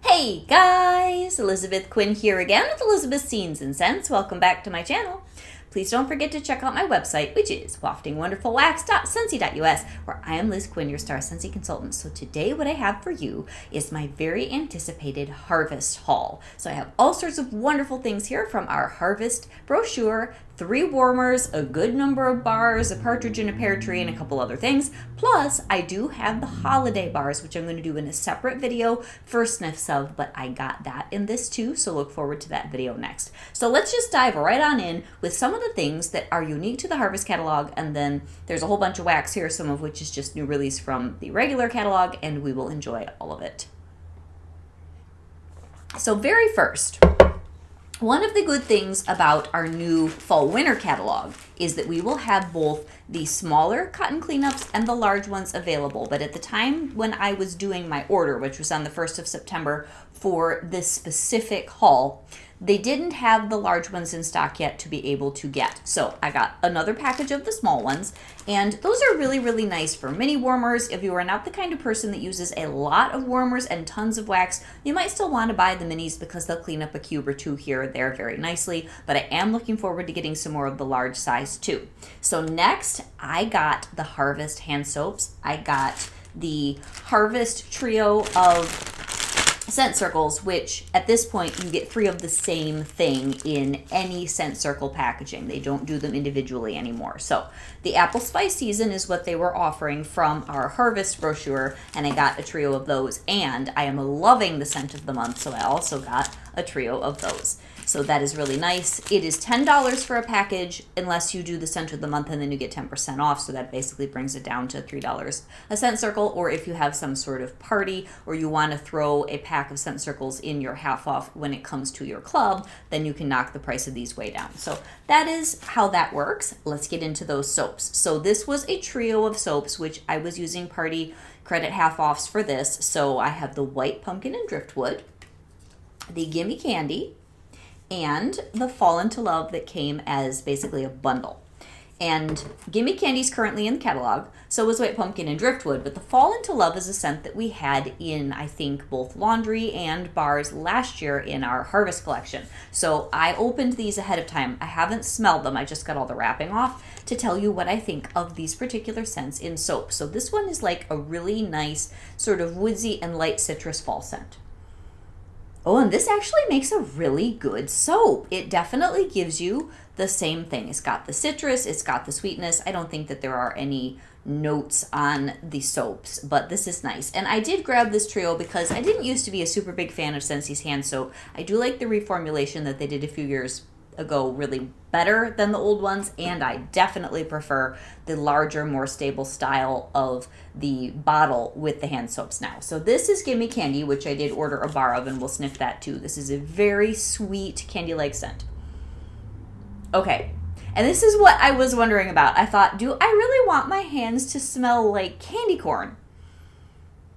Hey guys, Elizabeth Quinn here again with Elizabeth's Scenes and Scents. Welcome back to my channel. Please don't forget to check out my website, which is waftingwonderfulwax.scentsy.us, where I am Liz Quinn, your Star Scentsy consultant. So today what I have for you is my very anticipated Harvest haul. So I have all sorts of wonderful things here from our Harvest brochure, 3 warmers, a good number of bars, a partridge in a pear tree, and a couple other things. Plus, I do have the holiday bars, which I'm going to do in a separate video for sniffs of, but I got that in this too, so look forward to that video next. So let's just dive right on in with some of the things that are unique to the Harvest catalog, and then there's a whole bunch of wax here, some of which is just new release from the regular catalog, and we will enjoy all of it. So very first, one of the good things about our new fall-winter catalog is that we will have both the smaller cotton cleanups and the large ones available. But at the time when I was doing my order, which was on the 1st of September for this specific haul, they didn't have the large ones in stock yet to be able to get. So I got another package of the small ones, and those are really, really nice for mini warmers. If you are not the kind of person that uses a lot of warmers and tons of wax, you might still want to buy the minis because they'll clean up a cube or two here or there very nicely. But I am looking forward to getting some more of the large size too. So next, I got the Harvest hand soaps. I got the Harvest trio of scent circles, which at this point you get 3 of the same thing in any scent circle packaging. They don't do them individually anymore. So the apple spice season is what they were offering from our Harvest brochure, and I got a trio of those, and I am loving the scent of the month, so I also got a trio of those. So that is really nice. It is $10 for a package unless you do the scent of the month, and then you get 10% off. So that basically brings it down to $3 a scent circle. Or if you have some sort of party or you want to throw a pack of scent circles in your half off when it comes to your club, then you can knock the price of these way down. So that is how that works. Let's get into those soaps. So this was a trio of soaps, which I was using party credit half offs for this. So I have the White Pumpkin and Driftwood, the Gimme Candy, and the Fall Into Love that came as basically a bundle. And Gimme Candy's currently in the catalog, so was White Pumpkin and Driftwood, but the Fall Into Love is a scent that we had in, I think, both laundry and bars last year in our Harvest collection. So I opened these ahead of time. I haven't smelled them, I just got all the wrapping off to tell you what I think of these particular scents in soap. So this one is like a really nice sort of woodsy and light citrus fall scent. Oh, and this actually makes a really good soap. It definitely gives you the same thing. It's got the citrus, it's got the sweetness. I don't think that there are any notes on the soaps, but this is nice. And I did grab this trio because I didn't used to be a super big fan of Scentsy's hand soap. I do like the reformulation that they did a few years ago really better than the old ones, and I definitely prefer the larger, more stable style of the bottle with the hand soaps now. So this is Gimme Candy, which I did order a bar of, and we'll sniff that too. This is a very sweet candy-like scent. Okay, and this is what I was wondering about. I thought, do I really want my hands to smell like candy corn?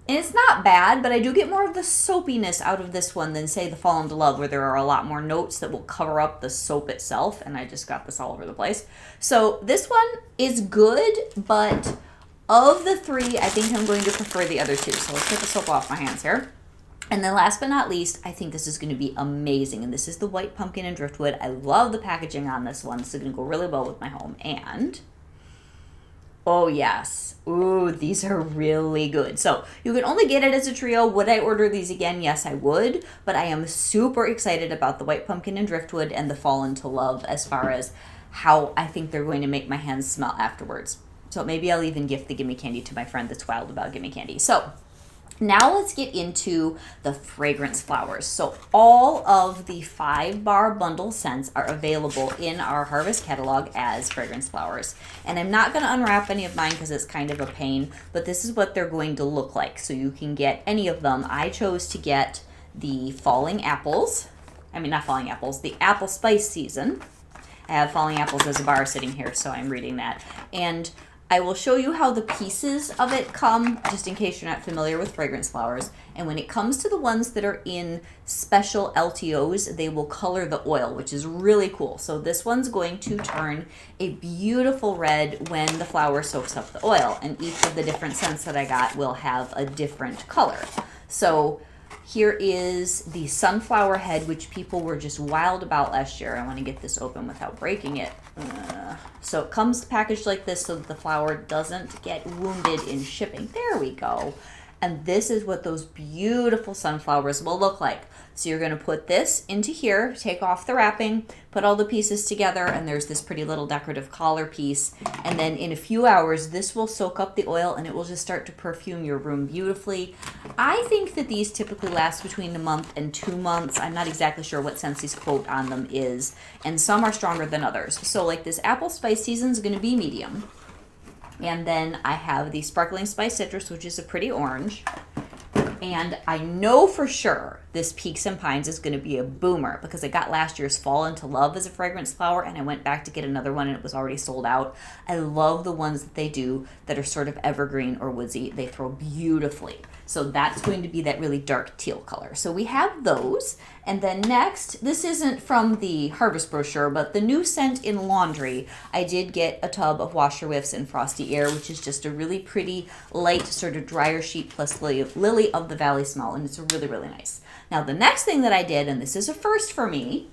And it's not bad, but I do get more of the soapiness out of this one than, say, the Fall Into Love, where there are a lot more notes that will cover up the soap itself, and I just got this all over the place. So this one is good, but of the 3, I think I'm going to prefer the other 2. So let's get the soap off my hands here. And then last but not least, I think this is going to be amazing, and this is the White Pumpkin and Driftwood. I love the packaging on this one. This is going to go really well with my home, and oh yes. Ooh, these are really good. So you can only get it as a trio. Would I order these again? Yes, I would. But I am super excited about the White Pumpkin and Driftwood and the Fall Into Love as far as how I think they're going to make my hands smell afterwards. So maybe I'll even gift the Gimme Candy to my friend that's wild about Gimme Candy. So now let's get into the fragrance flowers. So all of the 5-bar bundle scents are available in our Harvest catalog as fragrance flowers. And I'm not going to unwrap any of mine because it's kind of a pain, but this is what they're going to look like. So you can get any of them. I chose to get the Falling Apples. I mean, not Falling Apples, the Apple Spice Season. I have Falling Apples as a bar sitting here, so I'm reading that. And I will show you how the pieces of it come, just in case you're not familiar with fragrance flowers. And when it comes to the ones that are in special LTOs, they will color the oil, which is really cool. So this one's going to turn a beautiful red when the flower soaks up the oil. And each of the different scents that I got will have a different color. So Here is the sunflower head, which people were just wild about last year. I want to get this open without breaking it. So it comes packaged like this so that the flower doesn't get wounded in shipping. There we go. And this is what those beautiful sunflowers will look like. So you're going to put this into here, take off the wrapping, put all the pieces together, and there's this pretty little decorative collar piece. And then in a few hours, this will soak up the oil and it will just start to perfume your room beautifully. I think that these typically last between a month and 2 months. I'm not exactly sure what Scentsy's quote on them is, and some are stronger than others. So like this apple spice season is going to be medium. And then I have the Sparkling Spice Citrus, which is a pretty orange. And I know for sure this Peaks and Pines is going to be a boomer because I got last year's Fall into Love as a fragrance flower and I went back to get another one and it was already sold out. I love the ones that they do that are sort of evergreen or woodsy. They throw beautifully. So that's going to be that really dark teal color. So we have those. And then next, this isn't from the Harvest brochure, but the new scent in laundry, I did get a tub of Wash Your Whiffs in Frosty Air, which is just a really pretty, light, sort of dryer sheet plus Lily of the Valley smell. And it's really, really nice. Now, the next thing that I did, and this is a first for me,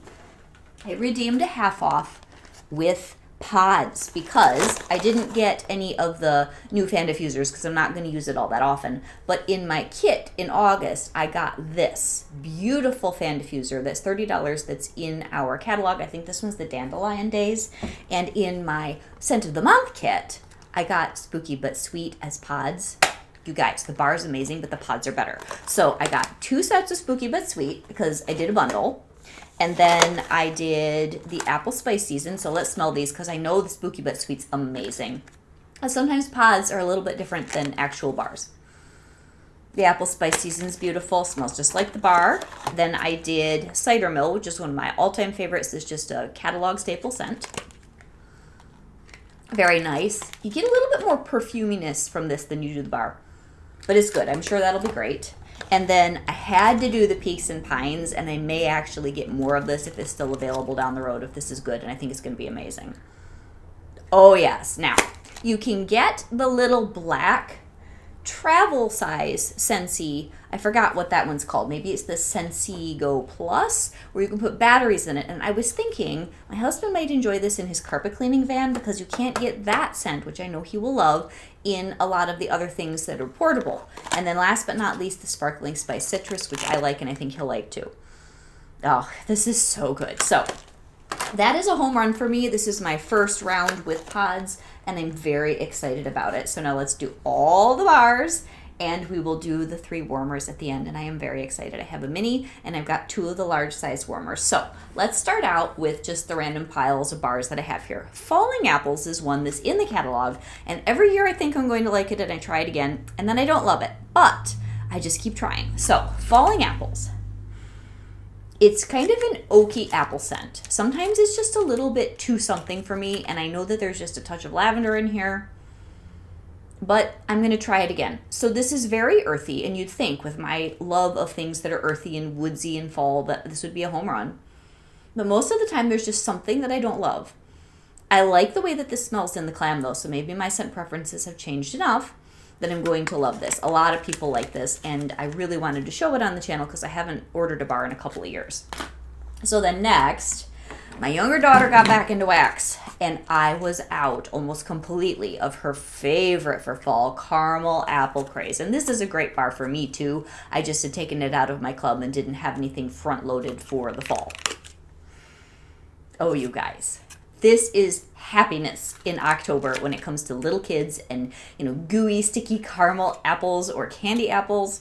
I redeemed a half off with pods because I didn't get any of the new fan diffusers because I'm not going to use it all that often. But in my kit in August, I got this beautiful fan diffuser that's $30 that's in our catalog. I think this one's the Dandelion Days. And in my Scent of the Month kit, I got Spooky But Sweet as pods. You guys, the bar is amazing, but the pods are better. So I got 2 sets of Spooky But Sweet because I did a bundle. And then I did the Apple Spice Season. So let's smell these because I know the Spooky But Sweet's amazing. And sometimes pods are a little bit different than actual bars. The Apple Spice Season's beautiful. Smells just like the bar. Then I did Cider Mill, which is one of my all-time favorites. It's just a catalog staple scent. Very nice. You get a little bit more perfuminess from this than you do the bar. But it's good. I'm sure that'll be great. And then I had to do the Peaks and Pines, and I may actually get more of this if it's still available down the road, if this is good, and I think it's going to be amazing. Oh, yes. Now, you can get the little black travel size Scentsy. I forgot what that one's called. Maybe it's the Scentsy Go Plus, where you can put batteries in it. And I was thinking my husband might enjoy this in his carpet cleaning van because you can't get that scent, which I know he will love, in a lot of the other things that are portable. And then last but not least, the Sparkling Spice Citrus, which I like and I think he'll like too. Oh, this is so good. So that is a home run for me. This is my first round with pods, and I'm very excited about it. So now let's do all the bars, and we will do the 3 warmers at the end, and I am very excited. I have a mini, and I've got 2 of the large size warmers. So let's start out with just the random piles of bars that I have here. Falling Apples is one that's in the catalog, and every year I think I'm going to like it, and I try it again, and then I don't love it, but I just keep trying. So Falling Apples. It's kind of an oaky apple scent. Sometimes it's just a little bit too something for me, and I know that there's just a touch of lavender in here, but I'm going to try it again. So this is very earthy, and you'd think with my love of things that are earthy and woodsy and fall that this would be a home run. But most of the time there's just something that I don't love. I like the way that this smells in the clam though, so maybe my scent preferences have changed enough that I'm going to love this. A lot of people like this, and I really wanted to show it on the channel because I haven't ordered a bar in a couple of years. So then next, my younger daughter got back into wax, and I was out almost completely of her favorite for fall, Caramel Apple Craze. And this is a great bar for me too. I just had taken it out of my club and didn't have anything front loaded for the fall. Oh, you guys. This is happiness in October when it comes to little kids and, gooey, sticky caramel apples or candy apples.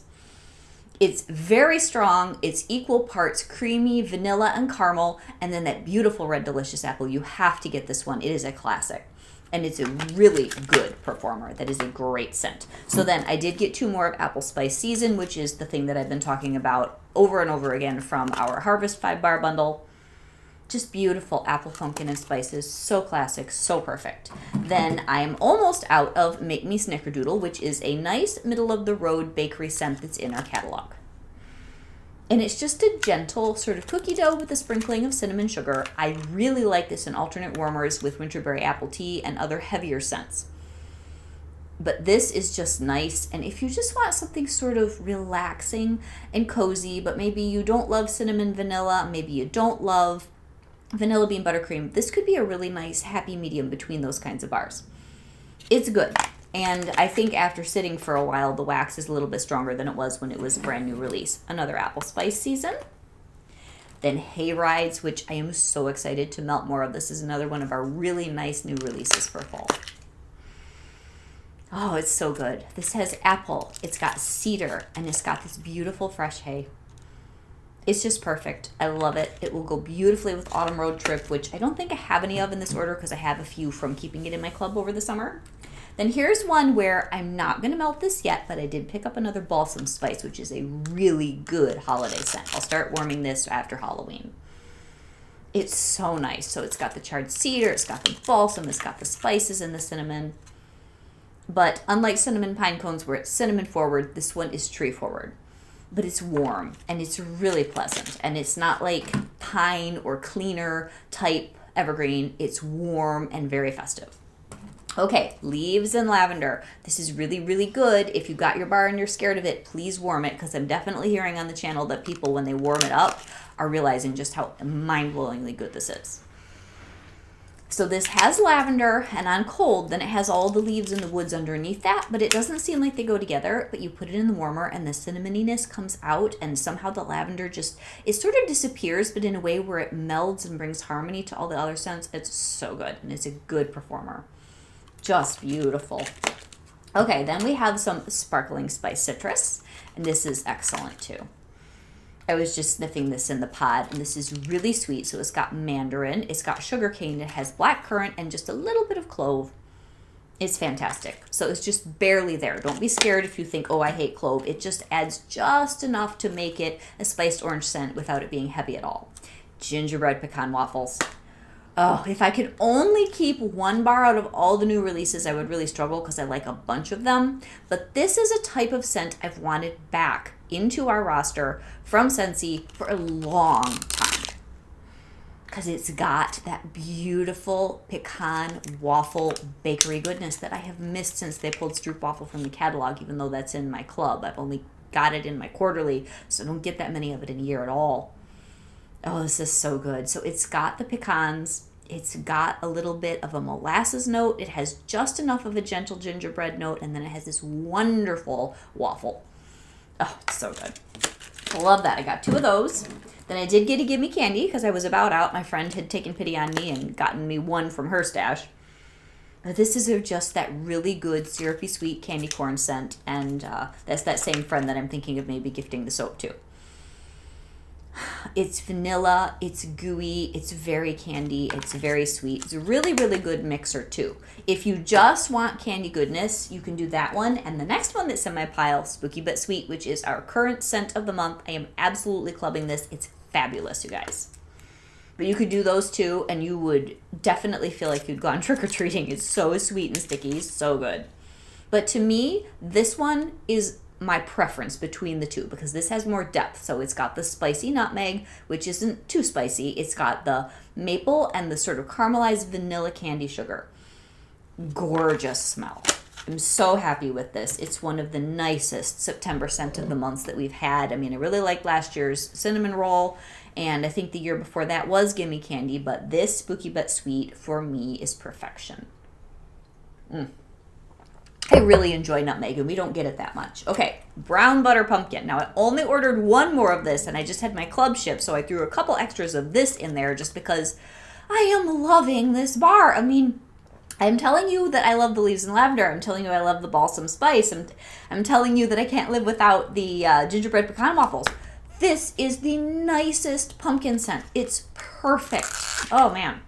It's very strong. It's equal parts creamy, vanilla, and caramel, and then that beautiful red delicious apple. You have to get this one. It is a classic, and it's a really good performer. That is a great scent. So then I did get 2 more of Apple Spice Season, which is the thing that I've been talking about over and over again from our Harvest 5-bar bundle. Just beautiful apple, pumpkin, and spices. So classic, so perfect. Then I am almost out of Make Me Snickerdoodle, which is a nice middle-of-the-road bakery scent that's in our catalog. And it's just a gentle sort of cookie dough with a sprinkling of cinnamon sugar. I really like this in alternate warmers with winterberry apple tea and other heavier scents. But this is just nice. And if you just want something sort of relaxing and cozy, but maybe you don't love cinnamon vanilla, maybe you don't love vanilla bean buttercream, this could be a really nice happy medium between those kinds of bars. It's good. And I think after sitting for a while, the wax is a little bit stronger than it was when it was a brand new release. Another apple spice season. Then Hay Rides, which I am so excited to melt more of. This is another one of our really nice new releases for fall. Oh, it's so good. This has apple, it's got cedar, and it's got this beautiful fresh hay. It's just perfect. I love it. It will go beautifully with Autumn Road Trip, which I don't think I have any of in this order because I have a few from keeping it in my club over the summer. Then here's one where I'm not going to melt this yet, but I did pick up another Balsam Spice, which is a really good holiday scent. I'll start warming this after Halloween. It's so nice. So it's got the charred cedar, it's got the balsam, it's got the spices and the cinnamon. But unlike cinnamon pine cones where it's cinnamon forward, this one is tree forward. But it's warm and it's really pleasant. And it's not like pine or cleaner type evergreen. It's warm and very festive. Okay, leaves and lavender. This is really, really good. If you got your bar and you're scared of it, please warm it, because I'm definitely hearing on the channel that people, when they warm it up, are realizing just how mind-blowingly good this is. So this has lavender, and on cold, then it has all the leaves in the woods underneath that, but it doesn't seem like they go together. But you put it in the warmer, and the cinnamoniness comes out, and somehow the lavender just, it sort of disappears, but in a way where it melds and brings harmony to all the other scents. It's so good, and it's a good performer. Just beautiful. Okay, then we have some Sparkling Spice Citrus, and this is excellent too. I was just sniffing this in the pod, and this is really sweet. So it's got mandarin, it's got sugarcane, it has blackcurrant, and just a little bit of clove. It's fantastic. So it's just barely there. Don't be scared if you think, oh, I hate clove. It just adds just enough to make it a spiced orange scent without it being heavy at all. Gingerbread pecan waffles. Oh, if I could only keep one bar out of all the new releases, I would really struggle because I like a bunch of them. But this is a type of scent I've wanted back into our roster from Scentsy for a long time. Because it's got that beautiful pecan waffle bakery goodness that I have missed since they pulled Stroopwafel from the catalog, even though that's in my club. I've only got it in my quarterly, so I don't get that many of it in a year at all. Oh, this is so good. So it's got the pecans. It's got a little bit of a molasses note. It has just enough of a gentle gingerbread note. And then it has this wonderful waffle. Oh, it's so good. I love that. I got 2 of those. Then I did get a Gimme Candy because I was about out. My friend had taken pity on me and gotten me one from her stash. But this is just that really good syrupy sweet candy corn scent. And that's that same friend that I'm thinking of maybe gifting the soap to. It's vanilla, it's gooey, it's very candy, it's very sweet. It's a really, really good mixer too. If you just want candy goodness, you can do that one. And the next one that's in my pile, Spooky But Sweet, which is our current scent of the month. I am absolutely clubbing this. It's fabulous, you guys. But you could do those two and you would definitely feel like you'd gone trick-or-treating. It's so sweet and sticky, so good. But to me, this one is my preference between the two because this has more depth. So it's got the spicy nutmeg, which isn't too spicy. It's got the maple and the sort of caramelized vanilla candy sugar. Gorgeous smell. I'm so happy with this. It's one of the nicest September scent of the months that we've had. I mean, I really liked last year's cinnamon roll, and I think the year before that was Gimme Candy, but this Spooky But Sweet for me is perfection. I really enjoy nutmeg, and we don't get it that much. Okay, brown butter pumpkin. Now, I only ordered one more of this, and I just had my club ship, so I threw a couple extras of this in there just because I am loving this bar. I mean, I'm telling you that I love the leaves and lavender. I'm telling you I love the balsam spice. I'm telling you that I can't live without the gingerbread pecan waffles. This is the nicest pumpkin scent. It's perfect. Oh, man.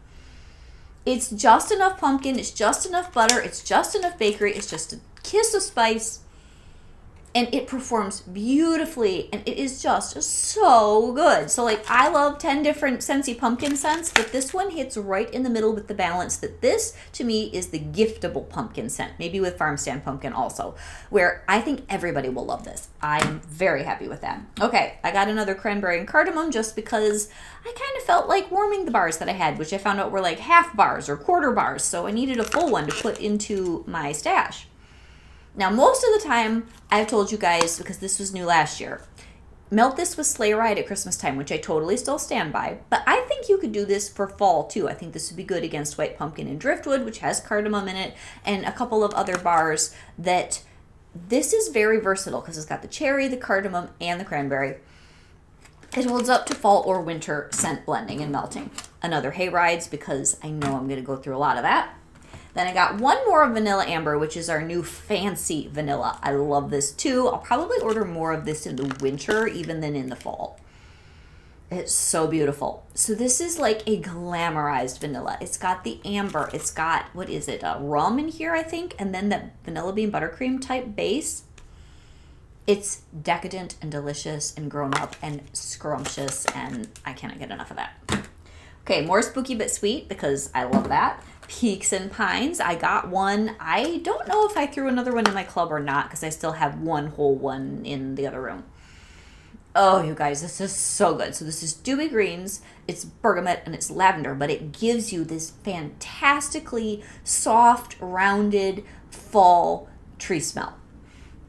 It's just enough pumpkin, it's just enough butter, it's just enough bakery, it's just a kiss of spice, and it performs beautifully, and it is just so good. So, like, I love 10 different Scentsy pumpkin scents, but this one hits right in the middle with the balance that this, to me, is the giftable pumpkin scent, maybe with farm stand pumpkin also, where I think everybody will love this. I'm very happy with that. Okay, I got another cranberry and cardamom just because I kind of felt like warming the bars that I had, which I found out were like half bars or quarter bars, so I needed a full one to put into my stash. Now, most of the time, I've told you guys, because this was new last year, melt this with Sleigh Ride at Christmas time, which I totally still stand by. But I think you could do this for fall, too. I think this would be good against White Pumpkin and Driftwood, which has cardamom in it, and a couple of other bars that this is very versatile because it's got the cherry, the cardamom, and the cranberry. It holds up to fall or winter scent blending and melting. Another Hayrides, because I know I'm going to go through a lot of that. Then I got one more of Vanilla Amber, which is our new fancy vanilla. I love this too. I'll probably order more of this in the winter even than in the fall. It's so beautiful. So this is like a glamorized vanilla. It's got the amber. It's got, what is it, rum in here, I think, and then that vanilla bean buttercream type base. It's decadent and delicious and grown up and scrumptious, and I cannot get enough of that. Okay, more spooky but sweet because I love that. Peaks and Pines. I got one. I don't know if I threw another one in my club or not because I still have one whole one in the other room. Oh, you guys, this is so good. So this is Dewy Greens, it's bergamot, and it's lavender, but it gives you this fantastically soft, rounded fall tree smell.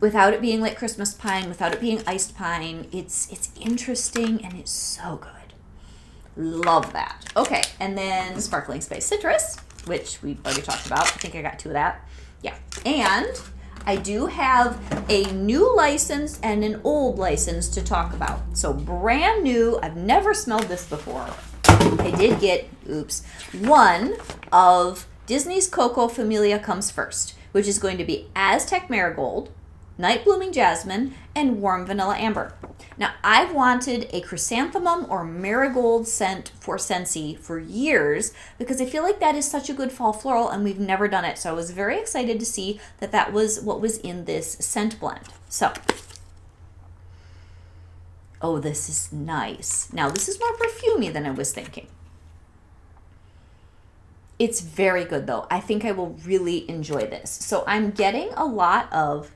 Without it being like Christmas pine, without it being iced pine, it's interesting and it's so good. Love that. Okay, and then Sparkling Spice Citrus, which we already talked about. I think I got 2 of that. Yeah, and I do have a new license and an old license to talk about. So brand new, I've never smelled this before. I did get, one of Disney's Cocoa Familia Comes First, which is going to be Aztec Marigold, Night Blooming Jasmine, and Warm Vanilla Amber. Now, I've wanted a chrysanthemum or marigold scent for Scentsy for years because I feel like that is such a good fall floral and we've never done it. So I was very excited to see that that was what was in this scent blend. So, oh, this is nice. Now, this is more perfumey than I was thinking. It's very good though. I think I will really enjoy this. So I'm getting a lot of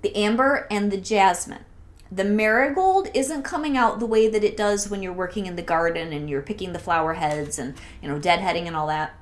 the amber and the jasmine. The marigold isn't coming out the way that it does when you're working in the garden and you're picking the flower heads and, deadheading and all that.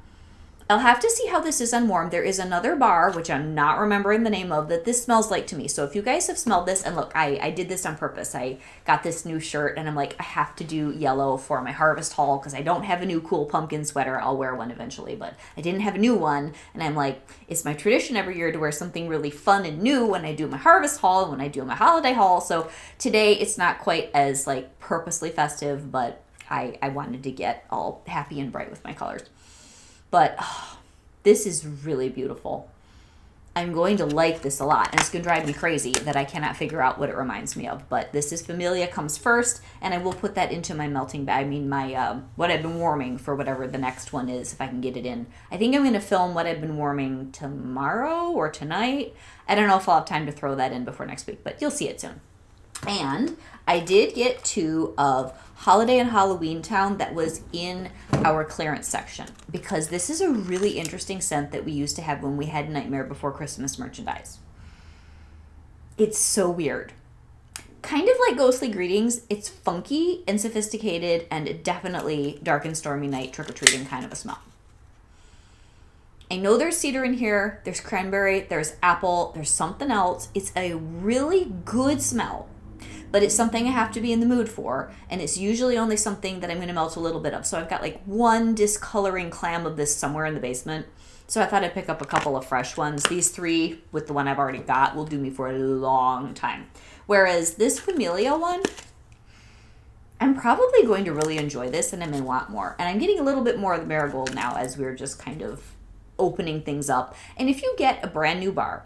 I'll have to see how this is unwarmed. There is another bar, which I'm not remembering the name of, that this smells like to me. So if you guys have smelled this, and look, I did this on purpose. I got this new shirt, and I'm like, I have to do yellow for my harvest haul because I don't have a new cool pumpkin sweater. I'll wear one eventually, but I didn't have a new one. And I'm like, it's my tradition every year to wear something really fun and new when I do my harvest haul and when I do my holiday haul. So today it's not quite as like purposely festive, but I wanted to get all happy and bright with my colors. But this is really beautiful. I'm going to like this a lot, and it's going to drive me crazy that I cannot figure out what it reminds me of. But this is Familia Comes First, and I will put that into my melting bag. I mean, my what I've been warming for whatever the next one is, if I can get it in. I think I'm going to film what I've been warming tomorrow or tonight. I don't know if I'll have time to throw that in before next week, but you'll see it soon. And I did get 2 of Holiday and Halloween Town that was in our clearance section because this is a really interesting scent that we used to have when we had Nightmare Before Christmas merchandise. It's so weird. Kind of like Ghostly Greetings, it's funky and sophisticated and definitely dark and stormy night trick-or-treating kind of a smell. I know there's cedar in here, there's cranberry, there's apple, there's something else. It's a really good smell. But it's something I have to be in the mood for, and it's usually only something that I'm going to melt a little bit of. So I've got like 1 discoloring clam of this somewhere in the basement. So I thought I'd pick up a couple of fresh ones. These 3 with the one I've already got will do me for a long time. Whereas this Familia one, I'm probably going to really enjoy this and I may want more. And I'm getting a little bit more of the marigold now as we're just kind of opening things up. And if you get a brand new bar,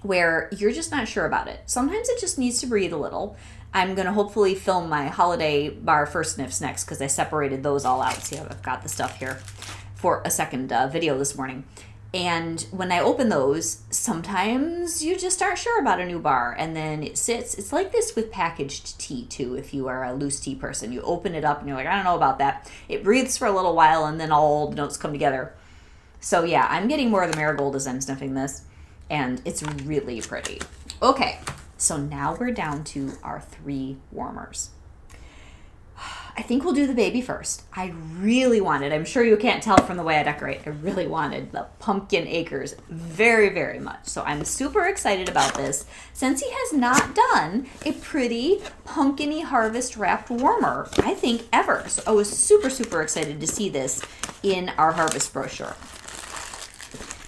where you're just not sure about it. Sometimes it just needs to breathe a little. I'm going to hopefully film my holiday bar first sniffs next because I separated those all out. See, I've got the stuff here for a second video this morning. And when I open those, sometimes you just aren't sure about a new bar. And then it sits. It's like this with packaged tea, too, if you are a loose tea person. You open it up and you're like, I don't know about that. It breathes for a little while and then all the notes come together. So yeah, I'm getting more of the marigold as I'm sniffing this. And it's really pretty. Okay, so now we're down to our 3 warmers. I think we'll do the baby first. I really wanted, I'm sure you can't tell from the way I decorate, I really wanted the pumpkin acres very, very much. So I'm super excited about this since he has not done a pretty pumpkin-y harvest wrapped warmer, I think, ever. So I was super, super excited to see this in our harvest brochure.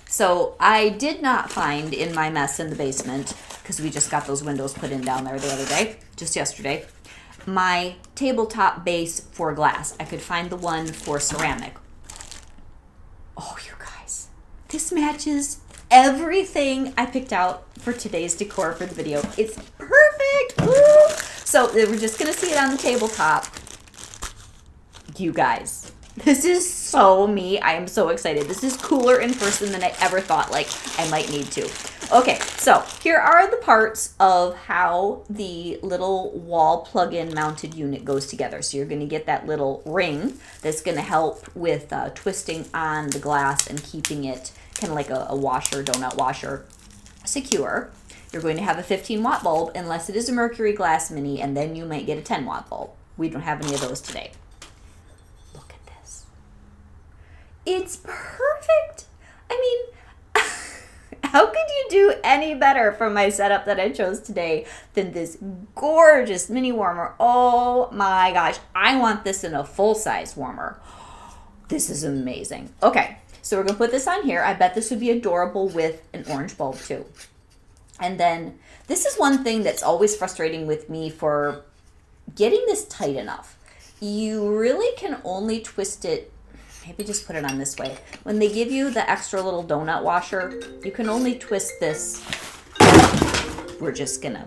So I did not find in my mess in the basement, because we just got those windows put in down there the other day, just yesterday, my tabletop base for glass. I could find the one for ceramic. Oh, you guys, this matches everything I picked out for today's decor for the video. It's perfect. Woo! So we're just gonna see it on the tabletop. You guys, this is so me. I am so excited. This is cooler in person than I ever thought like I might need to. Okay, so here are the parts of how the little wall plug-in mounted unit goes together. So you're going to get that little ring that's going to help with twisting on the glass and keeping it kind of like a washer, donut washer, secure. You're going to have a 15-watt bulb unless it is a Mercury Glass Mini, and then you might get a 10-watt bulb. We don't have any of those today. Look at this. It's perfect. I mean, how could you do any better for my setup that I chose today than this gorgeous mini warmer? Oh my gosh, I want this in a full-size warmer. This is amazing. Okay, so we're gonna put this on here. I bet this would be adorable with an orange bulb too. And then this is one thing that's always frustrating with me for getting this tight enough. You really can only twist it. Maybe just put it on this way. When they give you the extra little donut washer, you can only twist this. We're just gonna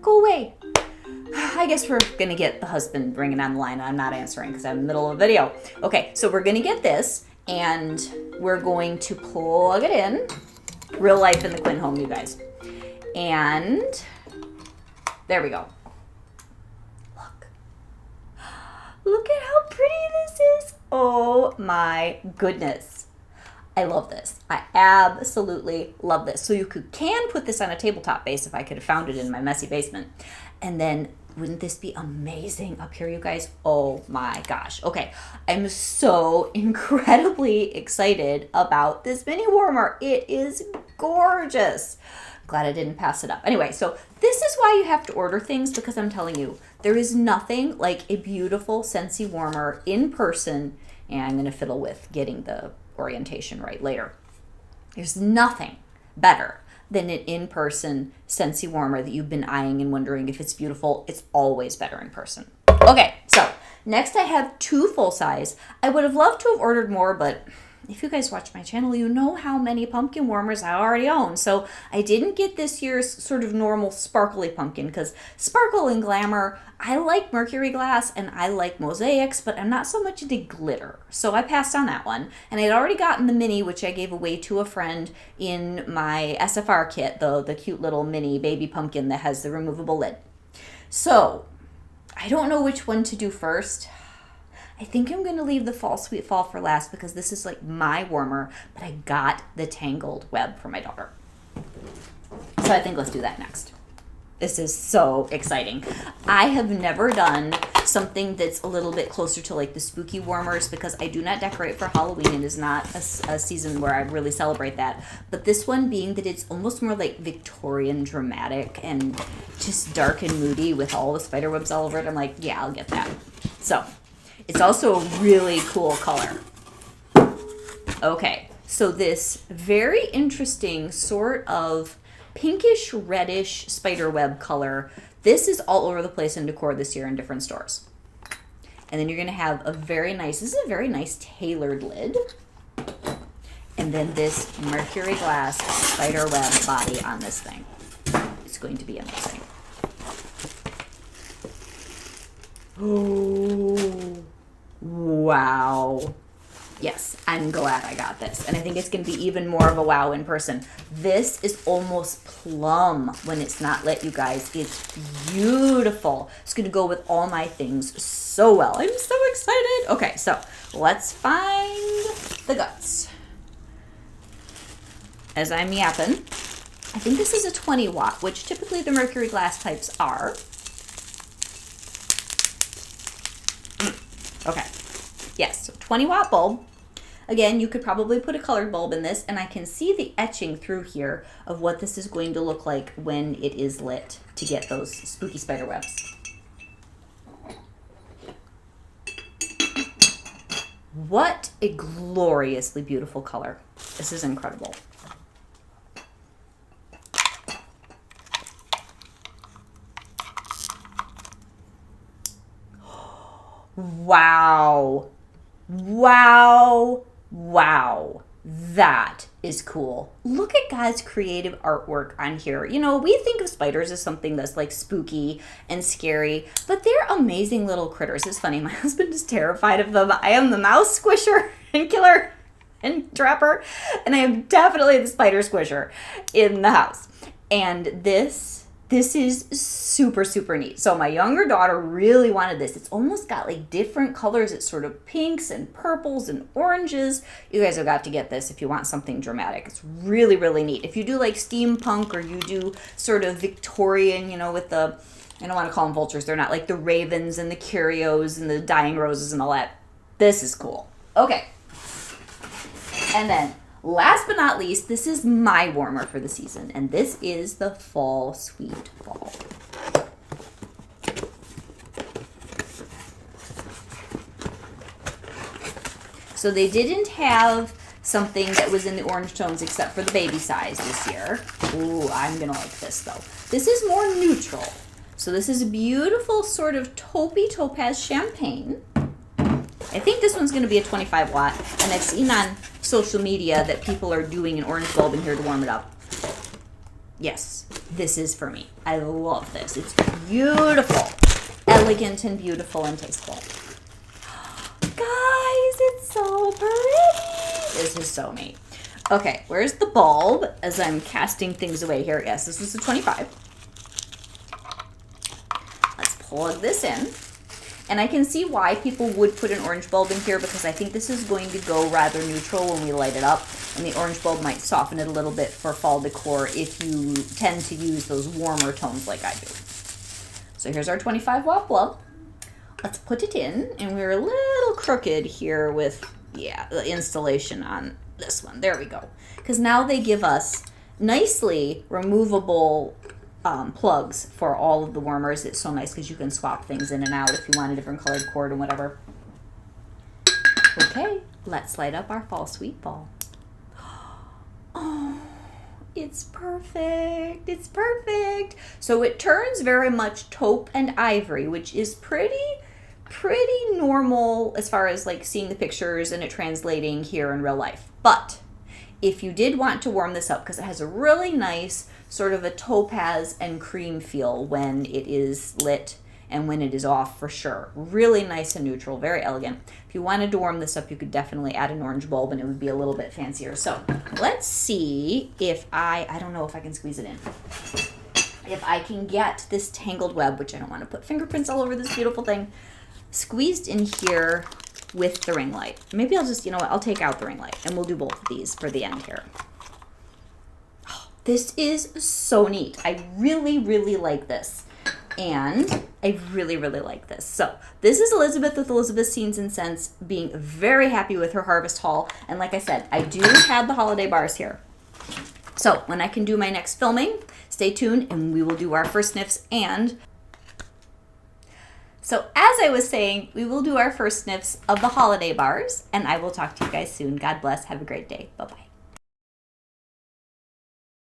go away. I guess we're gonna get the husband ringing on the line. I'm not answering because I'm in the middle of a video. Okay, so we're gonna get this and we're going to plug it in. Real life in the Quinn home, you guys. And there we go. Look at how pretty this is. Oh my goodness. I love this. I absolutely love this. So you can put this on a tabletop base if I could have found it in my messy basement. And then wouldn't this be amazing up here, you guys? Oh my gosh. Okay, I'm so incredibly excited about this mini warmer. It is gorgeous. Glad I didn't pass it up. Anyway, so this is why you have to order things, because I'm telling you, there is nothing like a beautiful Scentsy warmer in person, and I'm going to fiddle with getting the orientation right later. There's nothing better than an in-person Scentsy warmer that you've been eyeing and wondering if it's beautiful. It's always better in person. Okay, so next I have 2 full-size. I would have loved to have ordered more, but if you guys watch my channel, you know how many pumpkin warmers I already own. So I didn't get this year's sort of normal sparkly pumpkin because sparkle and glamour, I like Mercury Glass and I like mosaics, but I'm not so much into glitter. So I passed on that one. And I'd already gotten the mini, which I gave away to a friend in my SFR kit, the cute little mini baby pumpkin that has the removable lid. So I don't know which one to do first. I think I'm going to leave the Fall Sweet Fall for last because this is like my warmer, but I got the Tangled Web for my daughter. So I think let's do that next. This is so exciting. I have never done something that's a little bit closer to like the spooky warmers because I do not decorate for Halloween. It is not a season where I really celebrate that. But this one being that it's almost more like Victorian dramatic and just dark and moody with all the spider webs all over it. I'm like, yeah, I'll get that. So it's also a really cool color. Okay, so this very interesting sort of pinkish reddish spider web color. This is all over the place in decor this year in different stores. And then you're gonna have a very nice, this is a very nice tailored lid. And then this Mercury Glass spider web body on this thing. It's going to be amazing. Oh, wow. Yes, I'm glad I got this. And I think it's going to be even more of a wow in person. This is almost plum when it's not lit, you guys. It's beautiful. It's going to go with all my things so well. I'm so excited. Okay, so let's find the guts. As I'm yapping, I think this is a 20 watt, which typically the Mercury Glass types are. Okay. Yes, so 20-watt bulb. Again, you could probably put a colored bulb in this, and I can see the etching through here of what this is going to look like when it is lit to get those spooky spider webs. What a gloriously beautiful color. This is incredible. Wow. Wow. Wow. That is cool. Look at God's creative artwork on here. You know, we think of spiders as something that's like spooky and scary, but they're amazing little critters. It's funny, my husband is terrified of them. I am the mouse squisher and killer and trapper, and I am definitely the spider squisher in the house. And this is super, super neat. So my younger daughter really wanted this. It's almost got like different colors. It's sort of pinks and purples and oranges. You guys have got to get this if you want something dramatic. It's really, really neat. If you do like steampunk or you do sort of Victorian, you know, with the, I don't want to call them vultures. They're not like the ravens and the curios and the dying roses and all that. This is cool. Okay. And then last but not least, this is my warmer for the season, and this is the Fall Sweet Bulb. So they didn't have something that was in the orange tones except for the baby size this year. Ooh, I'm gonna like this though. This is more neutral. So this is a beautiful sort of taupey topaz champagne. I think this one's going to be a 25 watt, and I've seen on social media that people are doing an orange bulb in here to warm it up. Yes, this is for me. I love this. It's beautiful, elegant and beautiful and tasteful. Guys, it's so pretty. This is so neat. Okay, where's the bulb as I'm casting things away here? Yes, this is a 25. Let's plug this in. And I can see why people would put an orange bulb in here, because I think this is going to go rather neutral when we light it up. And the orange bulb might soften it a little bit for fall decor if you tend to use those warmer tones like I do. So here's our 25 watt bulb. Let's put it in. And we're a little crooked here with, the installation on this one. There we go. Because now they give us nicely removable plugs for all of the warmers. It's so nice because you can swap things in and out if you want a different colored cord and whatever. Okay, let's light up our Fall Sweet Bulb. Oh, it's perfect. It's perfect. So it turns very much taupe and ivory, which is pretty normal as far as like seeing the pictures and it translating here in real life. But if you did want to warm this up, because it has a really nice sort of a topaz and cream feel when it is lit and when it is off, for sure. Really nice and neutral, very elegant. If you wanted to warm this up, you could definitely add an orange bulb and it would be a little bit fancier. So let's see if I don't know if I can squeeze it in. If I can get this tangled web, which I don't want to put fingerprints all over this beautiful thing, squeezed in here with the ring light. Maybe I'll just, you know what, I'll take out the ring light and we'll do both of these for the end here. This is so neat. I really, really like this. And I really, really like this. So this is Elizabeth with Elizabeth's Scenes and Scents, being very happy with her harvest haul. And like I said, I do have the holiday bars here. So when I can do my next filming, stay tuned and we will do our first sniffs. And so as I was saying, we will do our first sniffs of the holiday bars, and I will talk to you guys soon. God bless. Have a great day. Bye-bye.